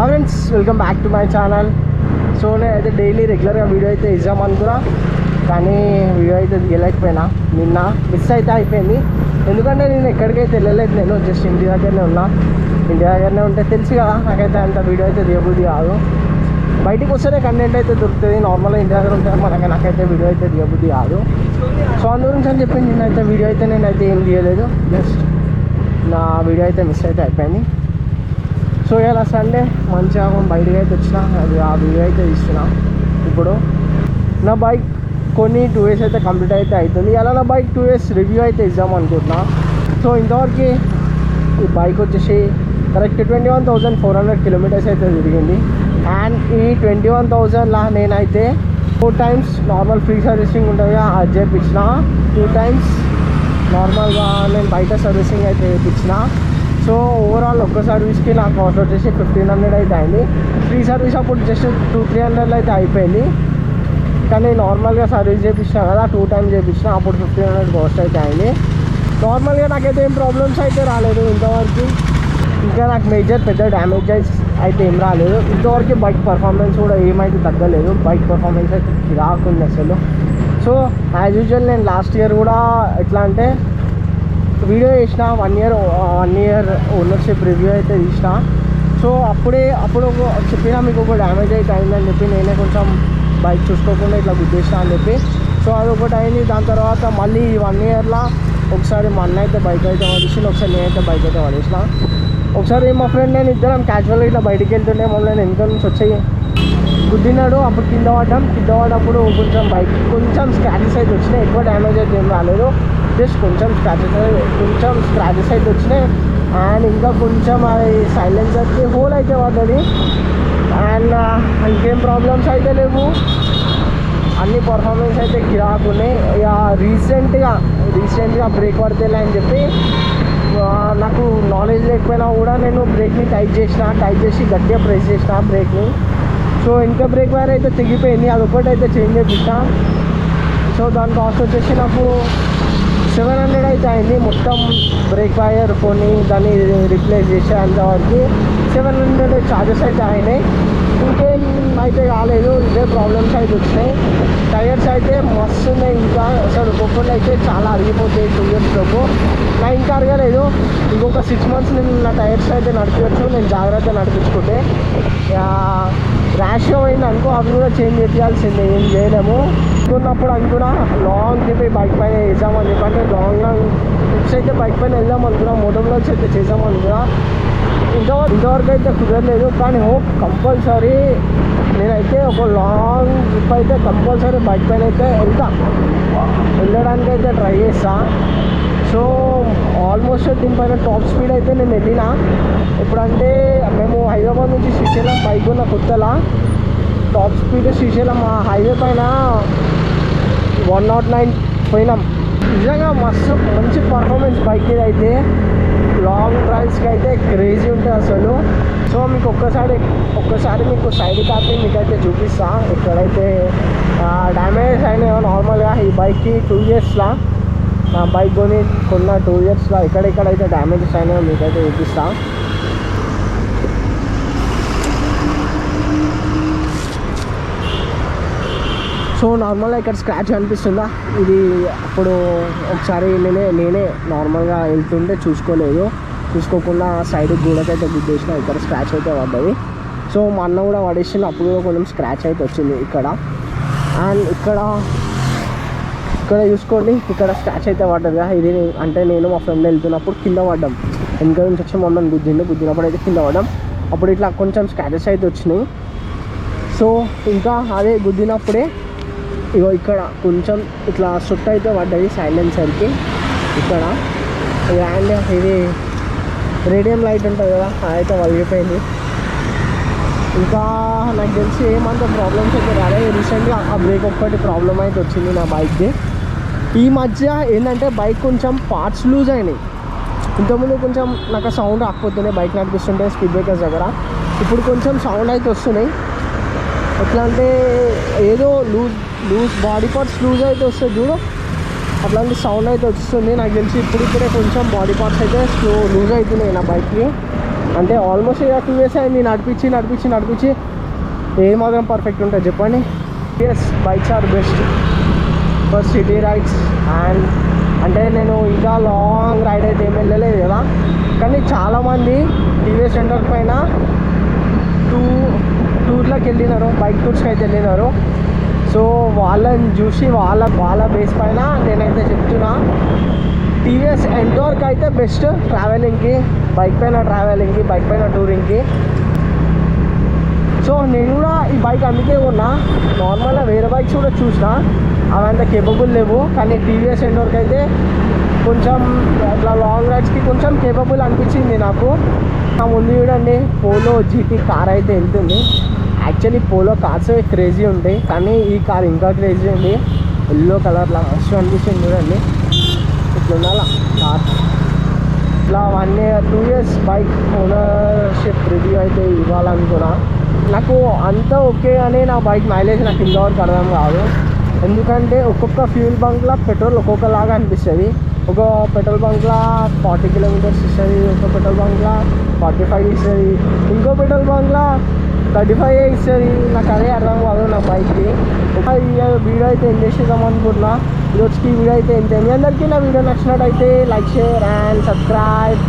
Friends welcome back to my channel. So నేనైతే daily రెగ్యులర్గా video అయితే ఇద్దాం అనుకున్నా, కానీ వీడియో అయితే తీయలేకపోయినా. నిన్న మిస్ అయితే అయిపోయింది, ఎందుకంటే నేను ఎక్కడికైతే వెళ్ళలేదు. నేను జస్ట్ ఇంటి దగ్గరనే ఉన్నా. ఇంటి దగ్గరనే ఉంటే తెలుసు కదా, నాకైతే అంత వీడియో అయితే తీయబుద్ధి కాదు. బయటికి వస్తేనే కంటెంట్ అయితే దొరుకుతుంది. నార్మల్గా ఇంటి దగ్గర ఉంటే నాకైతే వీడియో అయితే తీయబుద్ధి కాదు. సో అందు గురించి అని చెప్పి నేనైతే వీడియో అయితే నేనైతే ఏం తీయలేదు. జస్ట్ నా వీడియో అయితే మిస్ అయితే అయిపోయింది. సో ఇలా సండే మంచిగా బయటకు అయితే వచ్చిన, అది ఆ వీడియో అయితే తీస్తున్నా. ఇప్పుడు నా బైక్ కొన్ని 2 years అయితే కంప్లీట్ అయితే అవుతుంది. అలా నా బైక్ 2 years రివ్యూ అయితే ఇద్దాం అనుకుంటున్నా. సో ఇంతవరకు ఈ బైక్ వచ్చేసి కరెక్ట్ 21,400 kilometers అయితే తిరిగింది. అండ్ ఈ 21,000లా నేనైతే 4 times నార్మల్ ఫ్రీ సర్వీసింగ్ ఉంటుంది, అది చేయించిన. 2 times నార్మల్గా నేను బయట సర్వీసింగ్ అయితే చేయించిన. సో ఓవరాల్ ఒక్క సర్వీస్కి నా కాస్ట్ వచ్చేసి 1,500 అయితే అయింది. ఫ్రీ సర్వీస్ అప్పుడు జస్ట్ 200-300 అయితే అయిపోయింది. కానీ నార్మల్గా సర్వీస్ చేయించిన కదా, 2 times చేయించిన, అప్పుడు 1,500 కాస్ట్ అయితే అయింది. నార్మల్గా నాకైతే ఏం ప్రాబ్లమ్స్ అయితే రాలేదు ఇంతవరకు. ఇంకా నాకు మేజర్ పెద్ద డ్యామేజెస్ అయితే ఏం రాలేదు ఇంతవరకు. బైక్ పర్ఫార్మెన్స్ కూడా ఏమైతే తగ్గలేదు. బైక్ పర్ఫార్మెన్స్ అయితే రాకుంది అసలు. సో యాజ్ యూజువల్ నేను లాస్ట్ ఇయర్ కూడా ఎట్లా అంటే వీడియో చేసిన, 1 year ఓనర్షిప్ రివ్యూ అయితే తీసిన. సో అప్పుడు చెప్పినా మీకు ఒక డ్యామేజ్ అయితే అయిందని చెప్పి, నేనే కొంచెం బైక్ చూసుకోకుండా ఇట్లా గుద్దేసిన అని చెప్పి. సో అది ఒకటి అయింది. దాని తర్వాత మళ్ళీ 1 yearలో ఒకసారి మా అన్న అయితే బైక్ అయితే పడేసిన, ఒకసారి నేనైతే బైక్ అయితే పడేసిన. ఒకసారి మా ఫ్రెండ్ నేను ఇద్దరం క్యాజువల్గా ఇట్లా బయటికి వెళ్తుంటే మమ్మల్ని వెనక నుంచి వచ్చి గుద్దినాడు. అప్పుడు కింద పడ్డప్పుడు కొంచెం బైక్ కొంచెం స్క్రాచెస్ అయితే వచ్చినాయి. ఎక్కువ డ్యామేజ్ అయితే ఏం రాలేదు, జస్ట్ కొంచెం స్క్రాచెస్ అయితే వచ్చినాయి. అండ్ ఇంకా కొంచెం అది సైలెన్సర్కి హోల్ అయితే పడ్డది. అండ్ ఇంకేం ప్రాబ్లమ్స్ అయితే లేవు. అన్ని పర్ఫార్మెన్స్ అయితే గిరాకున్నాయి. ఇక రీసెంట్గా బ్రేక్ పడితేలే అని చెప్పి, నాకు నాలెడ్జ్ లేకపోయినా కూడా నేను బ్రేక్ని టైట్ చేసి గట్టిగా ప్రెస్ చేసిన బ్రేక్ని. సో ఇంకా బ్రేక్ వైర్ అయితే తెగిపోయింది, అదొకటి అయితే చేంజ్ చేయించిన. సో దాని కాస్ట్ వచ్చేసి నాకు 700 అయితే అయింది. మొత్తం బ్రేక్ వైర్ కొని దాన్ని రీప్లేస్ చేసే అంతవరకు 700 ఛార్జెస్ అయితే అయినాయి. ఇంకేం అయితే కాలేదు, ఇదే ప్రాబ్లమ్స్ అయితే వచ్చినాయి. టైర్స్ అయితే మస్తు ఉన్నాయి. ఇంకా అసలు ఒక్కొక్కటి అయితే చాలా అరిగిపోతాయి 2 years లోపు. నా ఇంకా అరగలేదు. ఇంకొక 6 months నేను నా టైర్స్ అయితే నడిపించవచ్చు, నేను జాగ్రత్త నడిపించుకుంటే. ర్యాష్గా పోయింది అనుకో, అవి కూడా చేంజ్ చేయాల్సిందే, ఏం చేయలేము. అనుకున్నా లాంగ్ చెప్పి బైక్ పైన వేసామని చెప్పి, అంటే లాంగ్ ట్రిప్స్ అయితే బైక్ పైన వెళ్దాం అనుకున్నా, మోటోలో అయితే చేసామనుకున్నా. ఇంతవరకు అయితే కుదరలేదు. కానీ హోప్ కంపల్సరీ నేనైతే ఒక లాంగ్ ట్రిప్ అయితే కంపల్సరీ బైక్ పైన అయితే వెళ్ళడానికి అయితే ట్రై చేస్తా. సో ఆల్మోస్ట్ దీనిపైన టాప్ స్పీడ్ అయితే నేను వెళ్ళిన. ఇప్పుడంటే మేము హైదరాబాద్ నుంచి శ్రీశైలం బైక్ ఉన్న కొత్తలా టాప్ స్పీడ్ శ్రీశైలం ఆ హైవే పైన 109 పోయినాం. నిజంగా మస్తు మంచి పర్ఫార్మెన్స్ బైక్ ఇది అయితే. లాంగ్ డ్రైవ్స్కి అయితే క్రేజీ ఉంటుంది అసలు. సో మీకు ఒక్కసారి మీకు సైడ్ కాపీ మీకైతే చూపిస్తా, ఎక్కడైతే డ్యామేజ్ అయినాయో. నార్మల్గా ఈ బైక్కి 2 yearsలో, నా బైక్ కొన్న 2 yearsలో ఎక్కడెక్కడైతే డ్యామేజెస్ అయినాయో మీకైతే చూపిస్తా. సో నార్మల్గా ఇక్కడ స్క్రాచ్ అనిపిస్తుందా, ఇది అప్పుడు ఒకసారి నేనే నార్మల్గా వెళ్తుంటే చూసుకోకుండా సైడ్ గూడకైతే గుద్దేసిన, ఇక్కడ స్క్రాచ్ అయితే పడ్డది. సో మా అన్న కూడా పడేసిన, అప్పుడు కూడా కొంచెం స్క్రాచ్ అయితే వచ్చింది ఇక్కడ. అండ్ ఇక్కడ చూసుకోండి, ఇక్కడ స్క్రాచ్ అయితే పడ్డది. ఇది అంటే నేను మా ఫ్రెండ్ వెళ్తున్నప్పుడు కింద పడ్డాం, వెనక నుంచి వచ్చి మమ్మల్ని గుద్దినప్పుడు అయితే కింద పడ్డాం. అప్పుడు ఇట్లా కొంచెం స్క్రాచెస్ అయితే వచ్చినాయి. సో ఇంకా అదే గుద్దినప్పుడే ఇగో ఇక్కడ కొంచెం ఇట్లా సుట్టు అయితే పడ్డది సైలెన్సర్కి ఇక్కడ. అండ్ ఇది రేడియం లైట్ ఉంటుంది కదా, అదైతే వలిగిపోయింది. ఇంకా నాకు తెలిసి ఏమంత ప్రాబ్లమ్స్ అయితే రాలేదు. రీసెంట్గా ఆ బ్రేక్ ఒక్కటి ప్రాబ్లం అయితే వచ్చింది నా బైక్కి. ఈ మధ్య ఏంటంటే బైక్ కొంచెం పార్ట్స్ లూజ్ అయినాయి. ఇంతకుముందు కొంచెం నాకు సౌండ్ రాకపోతున్నాయి బైక్ నడిపిస్తుంటే స్పీడ్ బ్రేకర్స్ దగ్గర. ఇప్పుడు కొంచెం సౌండ్ అయితే వస్తున్నాయి. ఎట్లా అంటే ఏదో లూజ్ బాడీ పార్ట్స్ లూజ్ అయితే వస్తుంది చూడు, అట్లాంటి సౌండ్ అయితే వస్తుంది. నాకు తెలిసి ఇప్పుడే కొంచెం బాడీ పార్ట్స్ అయితే లూజ్ అవుతున్నాయి నా బైక్కి. అంటే ఆల్మోస్ట్ ఇక 2 years అయింది నడిపించి ఏ మాత్రం పర్ఫెక్ట్ ఉంటుంది చెప్పండి. Yes, bikes are best for city rides. And అంటే నేను ఇంకా లాంగ్ రైడ్ అయితే ఏం వెళ్ళలేదు కదా, కానీ చాలామంది టీవీఎస్ ఎంటర్ పైన టూర్లకు వెళ్ళినారు, బైక్ టూర్స్కి అయితే వెళ్ళినారు. సో వాళ్ళని చూసి వాళ్ళ బేస్ పైన నేనైతే చెప్తున్నా, టీవీఎస్ ఎంటోర్కి అయితే బెస్ట్ ట్రావెలింగ్కి, బైక్ పైన టూరింగ్కి. సో నేను కూడా ఈ బైక్ అందుకే ఉన్నా. నార్మల్గా వేరే బైక్స్ కూడా చూసిన, అవి అంత కేపబుల్ లేవు, కానీ టీవీఎస్ ఎంటోర్కి అయితే కొంచెం అట్లా లాంగ్ రైడ్స్కి కొంచెం కేపబుల్ అనిపించింది నాకు. నా ముందు చూడండి పోలో జీటీ కార్ అయితే వెళ్తుంది. యాక్చువల్లీ పోలో కార్స్ క్రేజీ ఉంటాయి, కానీ ఈ కార్ ఇంకా క్రేజీ ఉంది. ఎల్లో కలర్లా మస్తు అనిపిస్తుంది చూడండి. ఇట్లా ఉండాల కార్. ఇట్లా 1 year 2 years bike ownership review అయితే ఇవ్వాలనుకున్నా. నాకు అంతా ఓకే అని నా బైక్ మైలేజ్ నాకు ఇంతవరకు అర్థం కాదు. ఎందుకంటే ఒక్కొక్క ఫ్యూల్ బంక్లో పెట్రోల్ ఒక్కొక్కలాగా అనిపిస్తుంది. ఒక పెట్రోల్ బంక్లో 40 kilometers ఇస్తుంది, ఒక పెట్రోల్ బంక్లో 45 ఇస్తుంది, ఇంకో పెట్రోల్ బంక్లో 35 ఇస్తుంది. నాకు అదే అర్థం కాదు నా బైక్కి. ఈ వీడియో అయితే ఏం చేసేద్దాం అనుకుంటున్నా. ఈరోజుకి వీడియో అయితే ఎంత. మీ అందరికీ నా వీడియో నచ్చినట్టయితే లైక్, షేర్ అండ్ సబ్స్క్రైబ్.